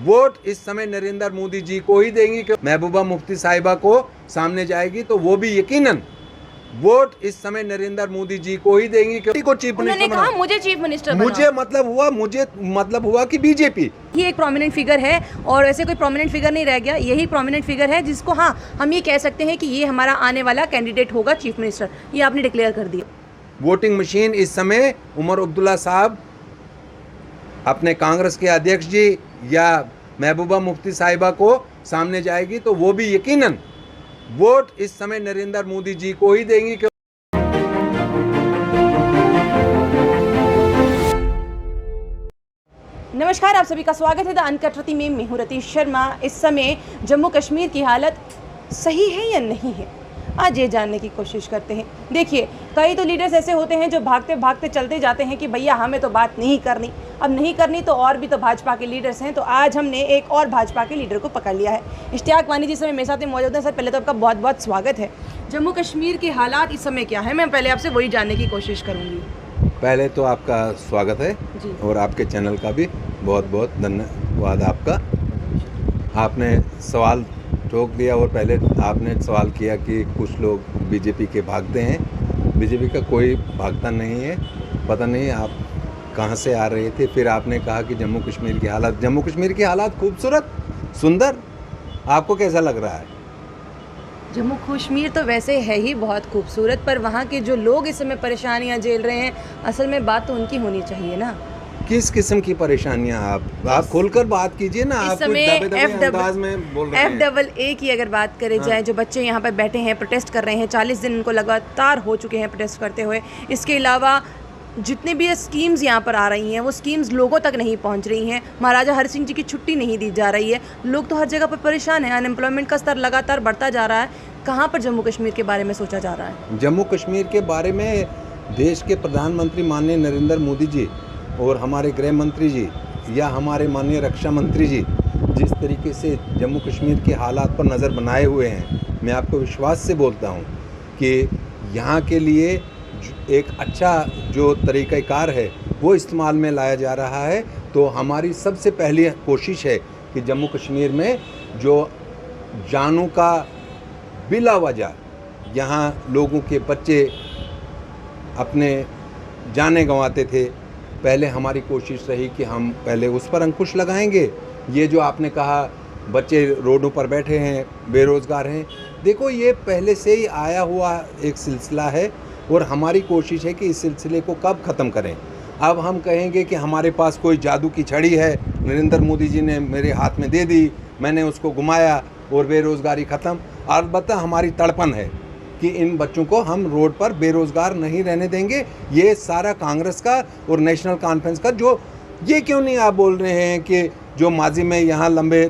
Vote इस समय नरेंद्र मोदी जी को ही देंगी कि महबूबा मुफ्ती साहिबा को सामने जाएगी तो वो भी यकीनन वोट इस समय नरेंद्र मोदी जी को ही देंगी कि को चीफ मिनिस्टर कहा मुझे चीफ मिनिस्टर मुझे मतलब हुआ कि बीजेपी ये एक प्रोमिनेंट फिगर है और ऐसे कोई प्रोमिनेंट फिगर नहीं रह गया, यही प्रोमिनेंट फिगर है जिसको हाँ हम ये कह सकते हैं कि ये हमारा आने वाला कैंडिडेट होगा चीफ मिनिस्टर, ये आपने डिक्लेयर कर दिया। वोटिंग मशीन इस समय उमर अब्दुल्ला साहब अपने कांग्रेस के अध्यक्ष जी या महबूबा मुफ्ती साहिबा को सामने जाएगी तो वो भी यकीनन वोट इस समय नरेंद्र मोदी जी को ही देंगी। नमस्कार, आप सभी का स्वागत है द अनकट रति में। मैं हूं रतीश शर्मा। इस समय जम्मू कश्मीर की हालत सही है या नहीं है, आज ये जानने की कोशिश करते हैं। देखिए, कई तो लीडर्स ऐसे होते हैं जो भागते भागते चलते जाते हैं कि भैया हमें तो बात नहीं करनी, अब नहीं करनी तो और भी तो भाजपा के लीडर्स हैं। तो आज हमने एक और भाजपा के लीडर को पकड़ लिया है। इश्तियाक वानी जी समय मेरे साथ मौजूद हैं। सर, पहले तो आपका बहुत बहुत स्वागत है। जम्मू कश्मीर के हालात इस समय क्या है, मैं पहले आपसे वही जानने की कोशिश करूँगी। पहले तो आपका स्वागत है जी। और आपके चैनल का भी बहुत बहुत धन्यवाद आपका। आपने सवाल रोक दिया और पहले आपने सवाल किया कि कुछ लोग बीजेपी के भागते हैं। बीजेपी का कोई भागता नहीं है। पता नहीं आप कहां से आ रहे थे। फिर आपने कहा कि जम्मू कश्मीर की हालात खूबसूरत सुंदर, आपको कैसा लग रहा है? जम्मू कश्मीर तो वैसे है ही बहुत खूबसूरत, पर वहाँ के जो लोग इस समय परेशानियाँ झेल रहे हैं, असल में बात तो उनकी होनी चाहिए ना। किस किस्म की परेशानियां? आप खोलकर बात कीजिए ना। आप अंदाज में बोल रहे हैं। FAA की अगर बात करें जाए, जो बच्चे यहाँ पर बैठे हैं, प्रोटेस्ट कर रहे हैं, 40 दिन उनको लगातार हो चुके हैं प्रोटेस्ट करते हुए। इसके अलावा जितने भी स्कीम्स यहाँ पर आ रही हैं वो स्कीम्स लोगों तक नहीं पहुँच रही हैं। महाराजा हरि सिंह जी की छुट्टी नहीं दी जा रही है। लोग तो हर जगह पर परेशान हैं। अनएम्प्लॉयमेंट का स्तर लगातार बढ़ता जा रहा है। कहाँ पर जम्मू कश्मीर के बारे में सोचा जा रहा है? जम्मू कश्मीर के बारे में देश के प्रधानमंत्री माननीय नरेंद्र मोदी जी और हमारे गृह मंत्री जी या हमारे माननीय रक्षा मंत्री जी जिस तरीके से जम्मू कश्मीर के हालात पर नज़र बनाए हुए हैं, मैं आपको विश्वास से बोलता हूं कि यहाँ के लिए एक अच्छा जो तरीक़ाकार है वो इस्तेमाल में लाया जा रहा है। तो हमारी सबसे पहली कोशिश है कि जम्मू कश्मीर में जो जानों का बिला वजह यहाँ लोगों के बच्चे अपने जाने गंवाते थे, पहले हमारी कोशिश रही कि हम पहले उस पर अंकुश लगाएंगे। ये जो आपने कहा बच्चे रोडों पर बैठे हैं, बेरोज़गार हैं, देखो ये पहले से ही आया हुआ एक सिलसिला है और हमारी कोशिश है कि इस सिलसिले को कब ख़त्म करें। अब हम कहेंगे कि हमारे पास कोई जादू की छड़ी है, नरेंद्र मोदी जी ने मेरे हाथ में दे दी, मैंने उसको घुमाया और बेरोज़गारी ख़त्म। अलबत्ता हमारी तड़पन है कि इन बच्चों को हम रोड पर बेरोज़गार नहीं रहने देंगे। ये सारा कांग्रेस का और नेशनल कॉन्फ्रेंस का जो ये क्यों नहीं आप बोल रहे हैं कि जो माजी में यहाँ लंबे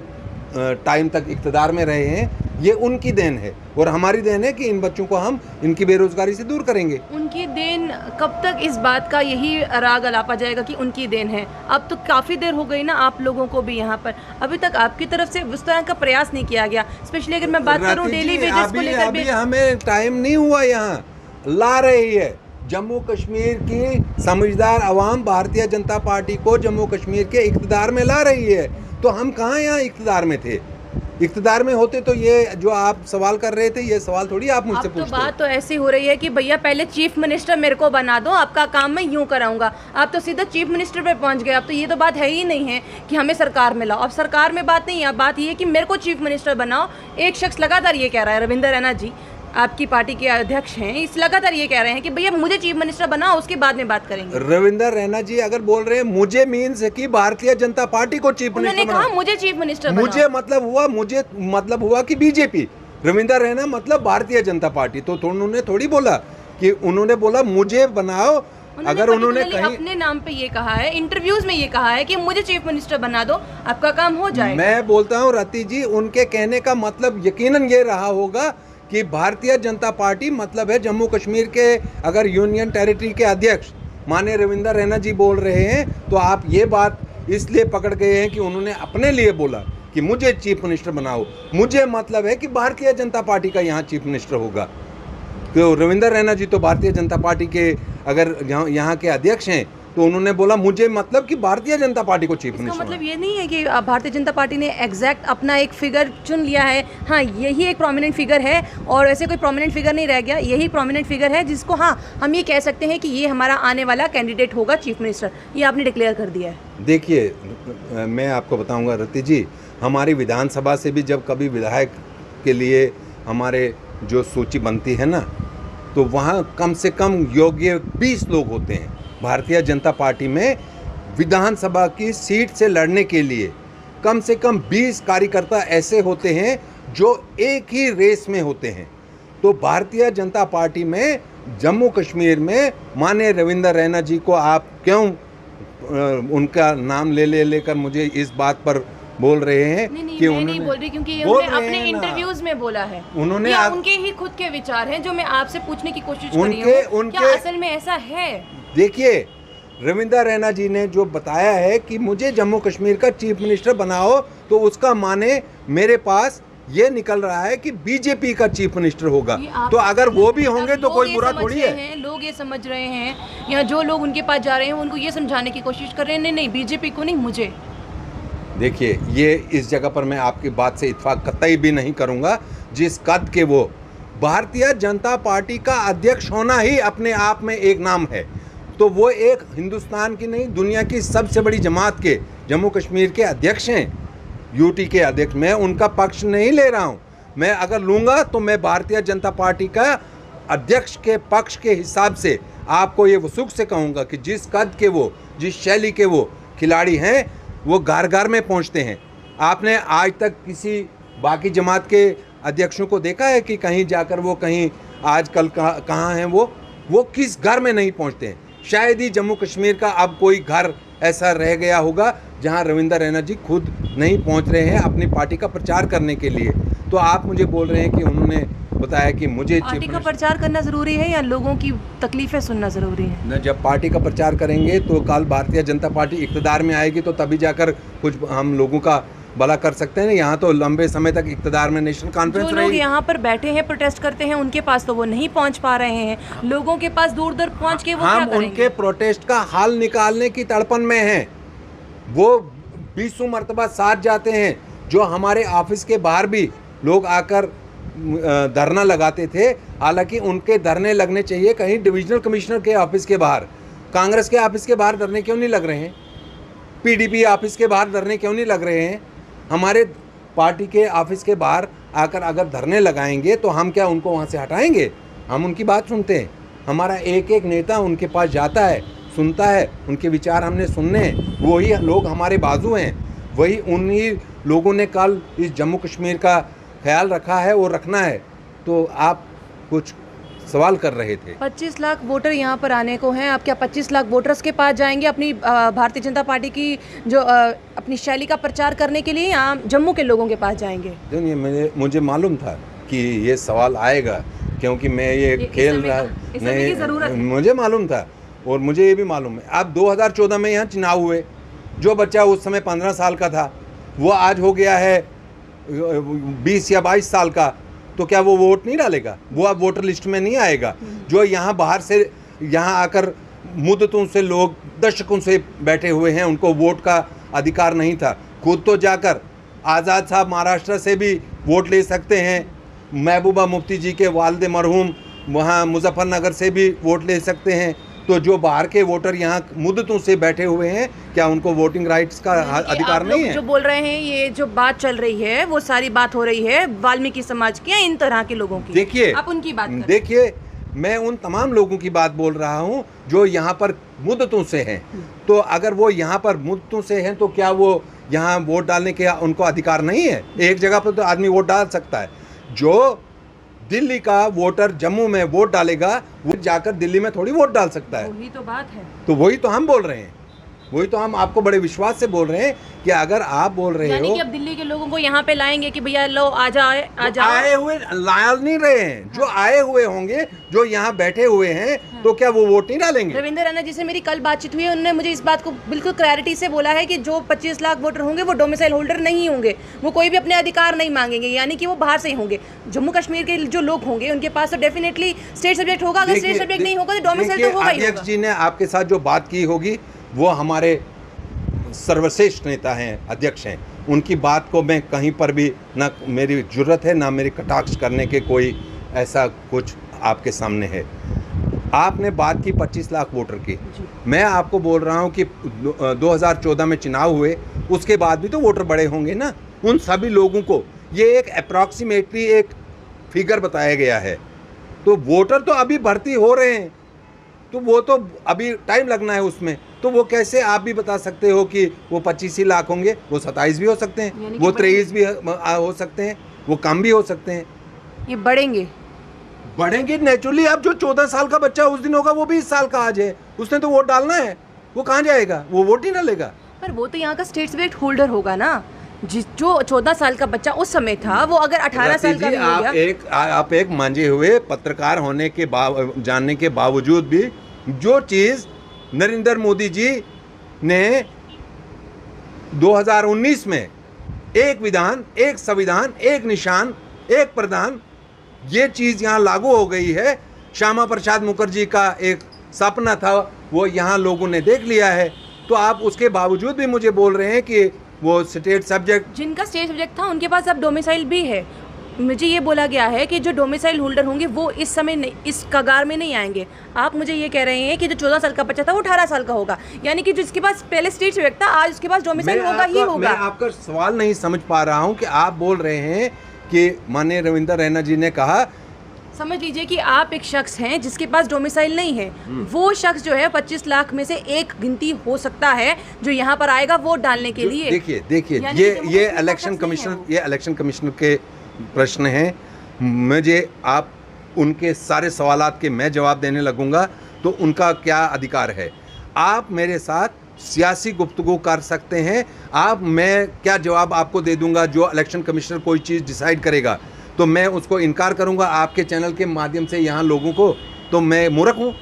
टाइम तक इक़्तिदार में रहे हैं, ये उनकी देन है और हमारी देन है कि इन बच्चों को हम इनकी बेरोज़गारी से दूर करेंगे। उनकी देन कब तक इस बात का यही राग अलापा जाएगा कि उनकी देन है? अब तो काफ़ी देर हो गई ना आप लोगों को भी यहाँ पर, अभी तक आपकी तरफ से उस तरह का प्रयास नहीं किया गया। स्पेशली अगर मैं बात करूँ डेली वेजेस को लेकर, अभी हमें टाइम नहीं हुआ। यहाँ ला रही है जम्मू कश्मीर की समझदार अवाम भारतीय जनता पार्टी को जम्मू कश्मीर के इक़्तिदार में ला रही है। तो हम कहाँ यहाँ इक़्तिदार में थे? इक़्तिदार में होते तो ये जो आप सवाल कर रहे थे, ये सवाल थोड़ी आप मुझसे पूछते। तो बात तो ऐसी हो रही है कि भैया पहले चीफ मिनिस्टर मेरे को बना दो, आपका काम मैं यूं कराऊंगा। आप तो सीधा चीफ मिनिस्टर पे पहुंच गए। अब तो ये तो बात है ही नहीं है कि हमें सरकार में लाओ। अब सरकार में बात नहीं है, अब बात ये है कि मेरे को चीफ मिनिस्टर बनाओ। एक शख्स लगातार ये कह रहा है, रविंदर रैना जी आपकी पार्टी के अध्यक्ष हैं, इस लगातार ये कह रहे हैं कि भैया मुझे चीफ मिनिस्टर बनाओ, उसके बाद में बात करेंगे। रविंदर रैना जी अगर बोल रहे हैं मुझे मीन्स है कि भारतीय जनता पार्टी को चीफ मिनिस्टर उन्होंने कहा मुझे चीफ मिनिस्टर मुझे मतलब हुआ कि बीजेपी। रविंदर रैना मतलब भारतीय जनता पार्टी। तो उन्होंने थोड़ी बोला कि उन्होंने बोला मुझे बनाओ। अगर उन्होंने अपने नाम पे ये कहा है, इंटरव्यूज में ये कहा है कि मुझे चीफ मिनिस्टर बना दो, आपका काम हो जाएगा। मैं बोलता हूँ रति जी, उनके कहने का मतलब यकीनन ये रहा होगा कि भारतीय जनता पार्टी मतलब है जम्मू कश्मीर के अगर यूनियन टेरिटरी के अध्यक्ष माननीय रविंदर रैना जी बोल रहे हैं तो आप ये बात इसलिए पकड़ गए हैं कि उन्होंने अपने लिए बोला कि मुझे चीफ मिनिस्टर बनाओ। मुझे मतलब है कि भारतीय जनता पार्टी का यहाँ चीफ मिनिस्टर होगा। तो रविंदर रैना जी तो भारतीय जनता पार्टी के अगर यहाँ के अध्यक्ष हैं तो उन्होंने बोला मुझे मतलब कि भारतीय जनता पार्टी को चीफ इसका मिनिस्टर मतलब ये नहीं है कि भारतीय जनता पार्टी ने एग्जैक्ट अपना एक फिगर चुन लिया है, हाँ यही एक प्रोमिनेंट फिगर है और ऐसे कोई प्रोमिनेंट फिगर नहीं रह गया, यही प्रोमिनेंट फिगर है जिसको हाँ हम ये कह सकते हैं कि ये हमारा आने वाला कैंडिडेट होगा चीफ मिनिस्टर, ये आपने डिक्लेयर कर दिया है। देखिए मैं आपको बताऊंगा रति जी, हमारी विधानसभा से भी जब कभी विधायक के लिए हमारे जो सूची बनती है ना, तो वहाँ कम से कम योग्य 20 लोग होते हैं। भारतीय जनता पार्टी में विधानसभा की सीट से लड़ने के लिए कम से कम 20 कार्यकर्ता ऐसे होते हैं जो एक ही रेस में होते हैं। तो भारतीय जनता पार्टी में जम्मू कश्मीर में माननीय रविंद्र रैना जी को आप क्यों उनका नाम लेकर मुझे इस बात पर बोल रहे हैं कि मैं नहीं बोल रही, क्योंकि उन्होंने अपने इंटरव्यूज में बोला है, उन्होंने उनके ही खुद के विचार हैं जो मैं आपसे पूछने की कोशिश कर रही हूं, क्या असल में ऐसा है? देखिए रविंद्र रैना जी ने जो बताया है कि मुझे जम्मू कश्मीर का चीफ मिनिस्टर बनाओ, तो उसका माने मेरे पास ये निकल रहा है कि बीजेपी का चीफ मिनिस्टर होगा। तो अगर वो भी होंगे तो कोई बुरा थोड़ी है। लोग ये समझ रहे हैं या जो लोग उनके पास जा रहे हैं उनको ये समझाने की कोशिश कर रहे हैं नहीं बीजेपी को नहीं, मुझे। देखिए ये इस जगह पर मैं आपकी बात से इत्फाक कतई भी नहीं करूंगा। जिस कद के वो भारतीय जनता पार्टी का अध्यक्ष होना ही अपने आप में एक नाम है, तो वो एक हिंदुस्तान की नहीं दुनिया की सबसे बड़ी जमात के जम्मू कश्मीर के अध्यक्ष हैं, यूटी के अध्यक्ष। मैं उनका पक्ष नहीं ले रहा हूं, मैं अगर लूँगा तो मैं भारतीय जनता पार्टी का अध्यक्ष के पक्ष के हिसाब से आपको ये सुख से कहूँगा कि जिस कद के वो, जिस शैली के वो खिलाड़ी हैं, वो घर घर में पहुंचते हैं। आपने आज तक किसी बाकी जमात के अध्यक्षों को देखा है कि कहीं जाकर वो कहीं आजकल कहाँ हैं वो किस घर में नहीं पहुंचते हैं। शायद ही जम्मू कश्मीर का अब कोई घर ऐसा रह गया होगा जहां रविंद्र रैना जी खुद नहीं पहुंच रहे हैं अपनी पार्टी का प्रचार करने के लिए। तो आप मुझे बोल रहे हैं कि उन्होंने बताया कि मुझे पार्टी का प्रचार करना ज़रूरी है या लोगों की तकलीफ़ें सुनना ज़रूरी है? जब पार्टी का प्रचार करेंगे तो कल भारतीय जनता पार्टी इक़्तिदार में आएगी, तो तभी जाकर कुछ हम लोगों का भला कर सकते हैं। यहाँ तो लंबे समय तक इक़्तिदार में नेशनल कॉन्फ्रेंस जो लोग यहाँ पर बैठे हैं प्रोटेस्ट करते हैं उनके पास तो वो नहीं पहुँच पा रहे हैं, लोगों के पास दूर दूर पहुँच के वो क्या करेंगे? उनके प्रोटेस्ट का हल निकालने की तड़पन में हैं। वो 20 मरतबा साथ जाते हैं। जो हमारे ऑफिस के बाहर भी लोग आकर धरना लगाते थे, हालांकि उनके धरने लगने चाहिए कहीं डिविजनल कमिश्नर के ऑफिस के बाहर। कांग्रेस के ऑफिस के बाहर धरने क्यों नहीं लग रहे हैं? पीडीपी ऑफिस के बाहर धरने क्यों नहीं लग रहे हैं? हमारे पार्टी के ऑफिस के बाहर आकर अगर धरने लगाएंगे तो हम क्या उनको वहाँ से हटाएंगे? हम उनकी बात सुनते हैं। हमारा एक एक नेता उनके पास जाता है, सुनता है, उनके विचार हमने सुनने हैं। वही लोग हमारे बाजू हैं, वही उन्हीं लोगों ने कल इस जम्मू कश्मीर का ख्याल रखा है और रखना है। तो आप कुछ सवाल कर रहे थे। 25 लाख वोटर यहाँ पर आने को हैं, आप क्या 25 लाख वोटर्स के पास जाएंगे अपनी भारतीय जनता पार्टी की जो अपनी शैली का प्रचार करने के लिए, या जम्मू के लोगों के पास जाएंगे? मुझे मालूम था कि ये सवाल आएगा, क्योंकि मैं ये खेल रहा नहीं, मुझे मालूम था। और मुझे ये भी मालूम है अब 2014 में यहाँ चुनाव हुए, जो बच्चा उस समय 15 साल का था वो आज हो गया है 20 या 22 साल का, तो क्या वो वोट नहीं डालेगा? वो अब वोटर लिस्ट में नहीं आएगा। जो यहाँ बाहर से यहाँ आकर मुद्दतों से लोग दशकों से बैठे हुए हैं, उनको वोट का अधिकार नहीं था। खुद तो जाकर आज़ाद साहब महाराष्ट्र से भी वोट ले सकते हैं, महबूबा मुफ्ती जी के वालिद मरहूम वहाँ मुजफ्फरनगर से भी वोट ले सकते हैं। तो जो बाहर के वोटर यहाँ मुद्दतों से बैठे हुए हैं, क्या उनको वोटिंग राइट्स का अधिकार नहीं है? जो बोल रहे हैं, ये जो बात चल रही है वो सारी बात हो रही है वाल्मीकि समाज की या इन तरह के लोगों की? देखिए, आप उनकी बात करें। देखिए, मैं उन तमाम लोगों की बात बोल रहा हूँ जो यहाँ पर मुद्दतों से हैं। तो अगर वो यहाँ पर मुद्दतों से हैं तो क्या वो यहाँ वोट डालने के उनको अधिकार नहीं है? एक जगह पर तो आदमी वोट डाल सकता है। जो दिल्ली का वोटर जम्मू में वोट डालेगा, वो जाकर दिल्ली में थोड़ी वोट डाल सकता है। वही तो बात है। तो वही तो हम बोल रहे हैं, वही तो हम आपको बड़े विश्वास से बोल रहे हैं कि अगर आप बोल रहे यानी हो कि अब दिल्ली के लोगों को यहाँ पे लाएंगे कि भैया लो आ जाओ आए हुए लाया नहीं रहे हैं, जो आए हुए होंगे, जो यहाँ बैठे हुए हैं, तो क्या वो वोट नहीं डालेंगे? रविंद्र रैना जी से मेरी कल बातचीत हुई है, उन्होंने मुझे इस बात को बिल्कुल क्लैरिटी से बोला है कि जो 25 लाख वोटर होंगे वो डोमिसाइल होल्डर नहीं होंगे, वो कोई भी अपने अधिकार नहीं मांगेंगे, यानी कि वो बाहर से ही होंगे। जम्मू कश्मीर के जो लोग होंगे उनके पास तो डेफिनेटली स्टेट सब्जेक्ट होगा, अगर स्टेट सब्जेक्ट नहीं होगा तो डोमिसाइल तो होगा ही होगा। अध्यक्ष जी ने आपके साथ जो बात की होगी वो हमारे सर्वश्रेष्ठ नेता हैं, अध्यक्ष हैं, उनकी बात को मैं कहीं पर भी ना मेरी जुर्रत है ना मेरी कटाक्ष करने के कोई ऐसा कुछ आपके सामने है। आपने बात की 25 लाख वोटर की, मैं आपको बोल रहा हूं कि 2014 में चुनाव हुए, उसके बाद भी तो वोटर बड़े होंगे ना। उन सभी लोगों को ये एक अप्रॉक्सीमेटली एक फिगर बताया गया है, तो वोटर तो अभी भर्ती हो रहे हैं, तो वो तो अभी टाइम लगना है उसमें। तो वो कैसे आप भी बता सकते हो कि वो 25 ही लाख होंगे? वो 27 भी हो सकते हैं, वो 23 भी हो सकते हैं, वो कम भी हो सकते हैं। ये बढ़ेंगे नेचुरली। अब जो 14 साल का बच्चा उस दिन होगा वो भी इस साल का आज है, उसने तो वोट डालना है, वो कहाँ जाएगा? वो वोट ही ना लेगा। पर वो तो यहाँ का स्टेट सब्जेक्ट होल्डर होगा ना, जो 14 साल का बच्चा उस समय था वो अगर 18 साल का भी हो गया। आप एक मांझे हुए पत्रकार होने के जानने के बावजूद भी जो चीज़ नरेंद्र मोदी जी ने 2019 में एक विधान, एक संविधान, एक निशान, एक प्रधान, ये चीज़ यहाँ लागू हो गई है। श्यामा प्रसाद मुखर्जी का एक सपना था, वो यहाँ लोगों ने देख लिया है। तो आप उसके बावजूद भी मुझे बोल रहे हैं कि वो स्टेट सब्जेक्ट, जिनका स्टेट सब्जेक्ट था उनके पास अब डोमिसाइल भी है। मुझे ये बोला गया है कि जो डोमिसाइल होल्डर होंगे वो इस समय नहीं, इस कगार में नहीं आएंगे। आप मुझे ये कह रहे हैं कि जो 14 साल का बच्चा था वो 18 साल का होगा, यानी कि जिसके पास पहले स्टेट सब्जेक्ट था आज उसके पास डोमिसाइल होगा ही होगा। मैं आपका सवाल नहीं समझ पा रहा हूँ कि आप बोल रहे हैं कि माननीय रविंद्र रैना जी ने कहा, समझ लीजिए कि आप एक शख्स हैं जिसके पास डोमिसाइल नहीं है, वो शख्स जो है 25 लाख में से एक गिनती हो सकता है जो यहाँ पर आएगा वोट डालने के लिए। देखिए ये इलेक्शन कमिश्नर के प्रश्न हैं। मुझे आप उनके सारे सवालात के मैं जवाब देने लगूंगा तो उनका क्या अधिकार है? आप मेरे साथ सियासी गुफ्तगू कर सकते हैं, मैं क्या जवाब आपको दे दूंगा? जो इलेक्शन कमिश्नर कोई चीज़ डिसाइड करेगा तो मैं उसको इनकार करूंगा आपके चैनल के माध्यम से यहाँ लोगों को? तो मैं मूर्ख हूँ?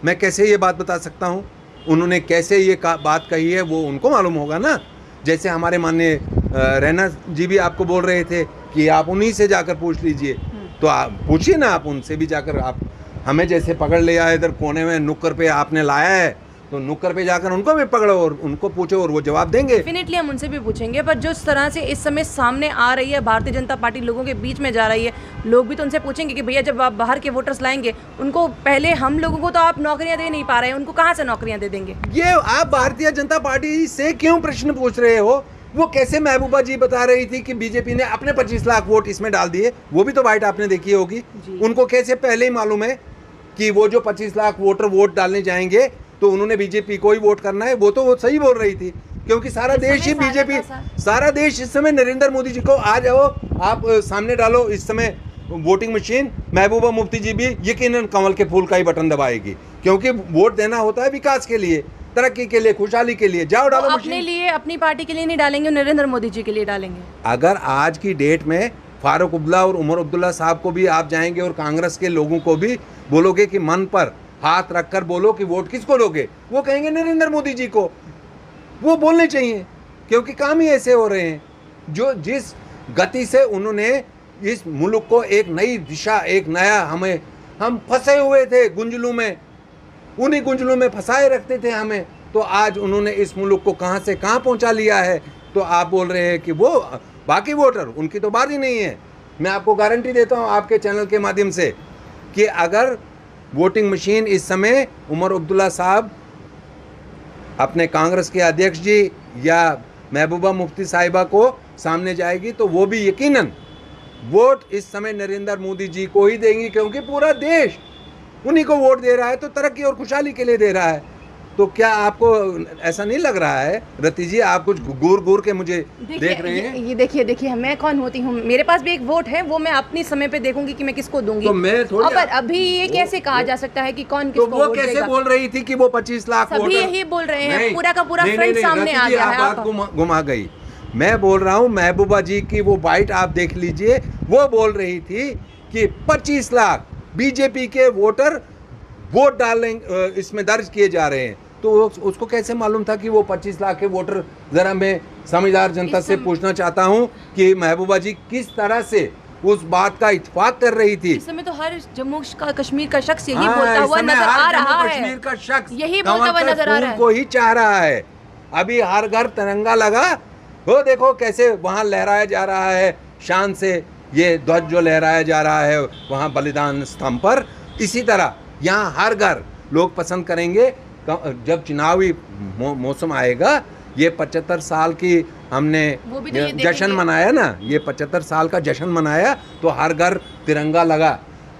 मैं कैसे ये बात बता सकता हूँ? उन्होंने कैसे ये बात कही है वो उनको मालूम होगा ना। जैसे हमारे माननीय रैना जी भी आपको बोल रहे थे कि आप उन्हीं से जाकर पूछ लीजिए, तो आप पूछिए ना, आप उनसे भी जाकर। आप हमें जैसे पकड़ लिया इधर कोने में नुक्कड़ पे आपने लाया है, तो नुक्कड़ पे जाकर उनको भी पकड़ो और उनको पूछो और वो जवाब देंगे। डेफिनेटली हम उनसे भी पूछेंगे, पर जिस तरह से इस समय सामने आ रही है, भारतीय जनता पार्टी लोगों के बीच में जा रही है, लोग भी तो उनसे पूछेंगे कि भैया जब आप बाहर के वोटर्स लाएंगे उनको, पहले हम लोगों को तो आप नौकरियां दे नहीं पा रहे हैं, उनको कहाँ से नौकरियां दे देंगे? ये आप भारतीय जनता पार्टी से क्यों प्रश्न पूछ रहे हो? वो कैसे महबूबा जी बता रही थी कि बीजेपी ने अपने 25 लाख वोट इसमें डाल दिए, वो भी तो बाइट आपने देखी होगी। उनको कैसे पहले ही मालूम है कि वो जो 25 लाख वोटर वोट डालने जाएंगे तो उन्होंने बीजेपी को ही वोट करना है? वो तो वो सही बोल रही थी, क्योंकि सारा देश ही बीजेपी, सारा देश इस समय नरेंद्र मोदी जी को आ जाओ आप सामने डालो इस समय वोटिंग मशीन, महबूबा मुफ्ती जी भी यकीनन कमल के फूल का ही बटन दबाएगी, क्योंकि वोट देना होता है विकास के लिए, तरक्की के लिए, खुशहाली के लिए। जाओ डालो मशीन। अपने लिए, अपनी पार्टी के लिए नहीं डालेंगे, नरेंद्र मोदी जी के लिए डालेंगे। अगर आज की डेट में फारूक अब्दुल्ला और उमर अब्दुल्ला साहब को भी आप जाएंगे और कांग्रेस के लोगों को भी बोलोगे कि मन पर हाथ रखकर बोलो कि वोट किसको दोगे, वो कहेंगे नरेंद्र मोदी जी को। वो बोलने चाहिए, क्योंकि काम ही ऐसे हो रहे हैं। जो जिस गति से उन्होंने इस मुल्क को एक नई दिशा, एक नया, हम फंसे हुए थे गुंजलों में, उन्हीं गुंजलों में फंसाए रखते थे हमें, तो आज उन्होंने इस मुल्क को कहाँ से कहाँ पहुँचा लिया है। तो आप बोल रहे हैं कि वो बाकी वोटर, उनकी तो बात ही नहीं है। मैं आपको गारंटी देता हूँ आपके चैनल के माध्यम से कि अगर वोटिंग मशीन इस समय उमर अब्दुल्ला साहब, अपने कांग्रेस के अध्यक्ष जी या महबूबा मुफ्ती साहिबा को सामने जाएगी तो वो भी यकीनन वोट इस समय नरेंद्र मोदी जी को ही देंगी, क्योंकि पूरा देश उन्हीं को वोट दे रहा है, तो तरक्की और खुशहाली के लिए दे रहा है। तो क्या आपको ऐसा नहीं लग रहा है रति जी, आप कुछ घूर घूर के मुझे देख रहे हैं? ये देखिए मैं कौन होती हूँ, मेरे पास भी एक वोट है, वो मैं अपनी समय पे देखूंगी कि मैं किसको दूंगी। तो मैं थोड़ी पर अभी ये कैसे कहा जा सकता है कि कौन किसको तो वो वोट कैसे देगा? बोल रही थी कि वो 25 लाख सभी यही बोल रहे हैं, पूरा का पूरा फ्रंट सामने आ गया है। आप बात घुमा गई। मैं बोल रहा हूँ महबूबा जी की वो बाइट आप देख लीजिए, वो बोल रही थी कि 25 लाख बीजेपी के वोटर वोट डालेंगे, इसमें दर्ज किए जा रहे हैं। तो उसको कैसे मालूम था कि वो 25 लाख के वोटर? जरा मैं समझदार जनता से पूछना चाहता हूँ कि महबूबा जी किस तरह से उस बात का इत्तेफाक कर रही थी। इस समय तो हर जम्मू का कश्मीर का शख्स यही बोलता हुआ नजर आ रहा है, कश्मीर का शख्स यही बोलता हुआ नजर आ रहा है को ही चाह रहा है। अभी हर घर तिरंगा लगा, वो देखो कैसे वहाँ लहराया जा रहा है शान से, ये ध्वज जो लहराया जा रहा है वहाँ बलिदान स्तंभ पर। इसी तरह यहाँ हर घर लोग पसंद करेंगे जब चुनावी मौसम आएगा। ये 75 साल की हमने जश्न मनाया ना, ये 75 साल का जश्न मनाया, तो हर घर तिरंगा लगा।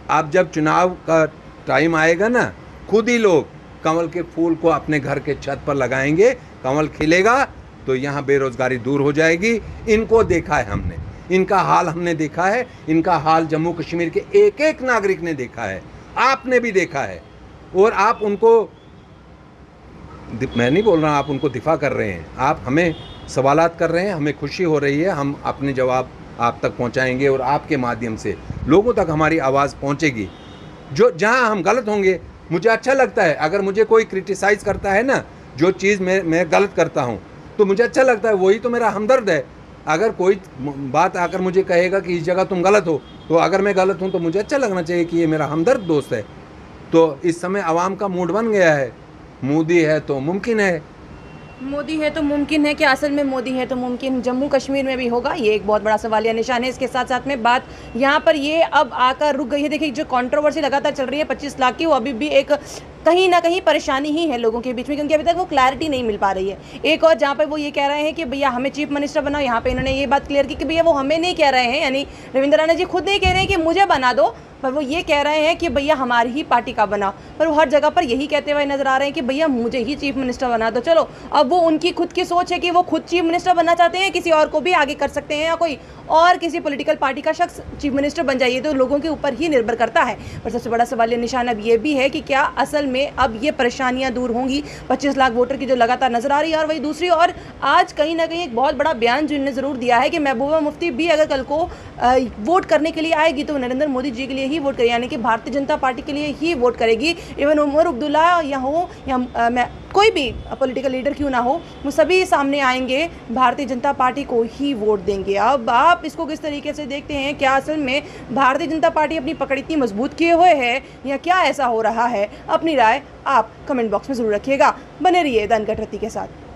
अब जब चुनाव का टाइम आएगा ना, खुद ही लोग कमल के फूल को अपने घर के छत पर लगाएंगे, कमल खिलेगा तो यहाँ बेरोजगारी दूर हो जाएगी। इनको देखा है हमने, इनका हाल हमने देखा है, इनका हाल जम्मू कश्मीर के एक एक नागरिक ने देखा है, आपने भी देखा है। और आप उनको, मैं नहीं बोल रहा आप उनको दिफा कर रहे हैं, आप हमें सवालात कर रहे हैं, हमें खुशी हो रही है, हम अपने जवाब आप तक पहुंचाएंगे और आपके माध्यम से लोगों तक हमारी आवाज़ पहुंचेगी। जो जहां हम गलत होंगे, मुझे अच्छा लगता है अगर मुझे कोई क्रिटिसाइज़ करता है ना, जो चीज़ मैं गलत करता हूं तो मुझे अच्छा लगता है, वही तो मेरा हमदर्द है। अगर कोई बात आकर मुझे कहेगा कि इस जगह तुम गलत हो, तो अगर मैं गलत हूँ तो मुझे अच्छा लगना चाहिए कि ये मेरा हमदर्द दोस्त है। तो इस समय आवाम का मूड बन गया है, मोदी है तो मुमकिन है, मोदी है तो मुमकिन है कि असल में मोदी है तो मुमकिन जम्मू कश्मीर में भी होगा, ये एक बहुत बड़ा सवालिया निशान है। इसके साथ साथ में बात यहाँ पर ये अब आकर रुक गई है। देखिए जो कंट्रोवर्सी लगातार चल रही है 25 लाख की, वो अभी भी एक कहीं ना कहीं परेशानी ही है लोगों के बीच में, क्योंकि अभी तक वो क्लैरिटी नहीं मिल पा रही है। एक और जहाँ पर वो ये कह रहे हैं कि भैया हमें चीफ मिनिस्टर बनाओ, यहाँ पे इन्होंने ये बात क्लियर की कि भैया वो हमें नहीं कह रहे हैं, यानी रविंद्र राणा जी खुद नहीं कह रहे हैं कि मुझे बना दो, पर वो ये कह रहे हैं कि भैया हमारी ही पार्टी का बनाओ। पर वो हर जगह पर यही कहते हुए नजर आ रहे हैं कि भैया मुझे ही चीफ मिनिस्टर बना दो। चलो अब वो उनकी खुद की सोच है कि वो खुद चीफ मिनिस्टर बनना चाहते हैं, किसी और को भी आगे कर सकते हैं, या कोई और किसी पॉलिटिकल पार्टी का शख्स चीफ मिनिस्टर बन जाइए, तो लोगों के ऊपर ही निर्भर करता है। पर सबसे बड़ा सवाल निशान अब ये भी है कि क्या असल में अब ये परेशानियां दूर होंगी 25 लाख वोटर की जो लगातार नजर आ रही है। और वही दूसरी और आज कहीं ना कहीं एक बहुत बड़ा बयान जो इन्होंने ज़रूर दिया है कि महबूबा मुफ्ती भी अगर कल को वोट करने के लिए आएगी तो नरेंद्र मोदी जी के लिए ही वोट करेगी, यानी कि भारतीय जनता पार्टी के लिए ही वोट करेगी। इवन उमर अब्दुल्ला या हो या कोई भी पॉलिटिकल लीडर क्यों ना हो, वो सभी सामने आएंगे, भारतीय जनता पार्टी को ही वोट देंगे। अब आप इसको किस तरीके से देखते हैं? क्या असल में भारतीय जनता पार्टी अपनी पकड़ इतनी मजबूत किए हुए है या क्या ऐसा हो रहा है? अपनी राय आप कमेंट बॉक्स में ज़रूर रखिएगा। बने रहिए द अनकट रत्ती के साथ।